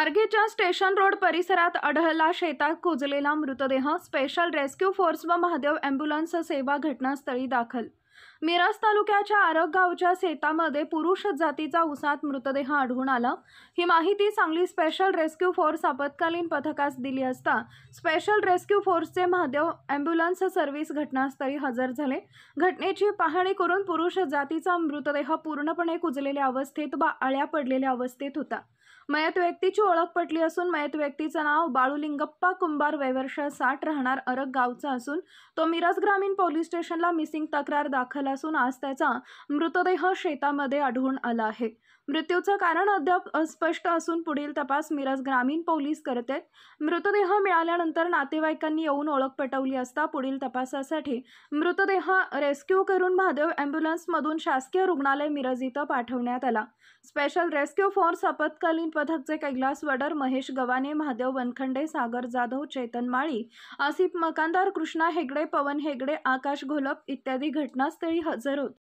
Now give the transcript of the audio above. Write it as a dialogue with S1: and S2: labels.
S1: खारघेच्या station road परिसरात आढळला शेतात कुजलेला मृतदेह। स्पेशल रेस्क्यू फोर्स व महादेव ॲम्ब्युलन्स सेवा घटनास्थळी दाखल। मिरज तालुक्याच्या आरग गावच्या शेतामध्ये पुरुष जातीचा उसात मृतदेह आढळून आला। ही माहिती सांगली स्पेशल रेस्क्यू फोर्स आपत्कालीन पथकास दिली असता स्पेशल रेस्क्यू फोर्सचे महादेव ॲम्ब्युलन्स सर्व्हिस घटनास्थळी हजर झाले। घटनेची पाहणी करून पुरुष जातीचा मृतदेह पूर्णपणे कुजलेल्या अवस्थेत व आळ्या पडलेल्या अवस्थेत होता। मयत व्यक्तीची ओळख पटली असून मयत व्यक्तीचे नाव बाळूलिंगप्पा कुंभार वय वर्ष 60 राहणार आरग गावचा असून तो मिरज ग्रामीण पोलीस स्टेशनला मिसिंग तक्रार दाखल असून आज त्याचा मृतदेह शेतामध्ये आढळून आला आहे। मृत्यूचे कारण अद्याप अस्पष्ट असून पुढील तपास मिरज ग्रामीण पोलीस करतात। मृतदेह मिळाल्यानंतर नातेवाईकांनी येऊन ओळख पटवली असता पुढील तपासासाठी मृतदेह रेस्क्यू करून महादेव ॲम्ब्युलन्समधून शासकीय रुग्णालय मिरज इथं पाठवण्यात आला। स्पेशल रेस्क्यू फोर्स आपत्कालीन पथकचे कैलास वडर, महेश गवाने, महादेव वनखंडे, सागर जाधव, चेतन माळी, आसिफ मकानदार, कृष्णा हेगडे, पवन हेगडे, आकाश घोलप इत्यादी घटनास्थळी हजर होते।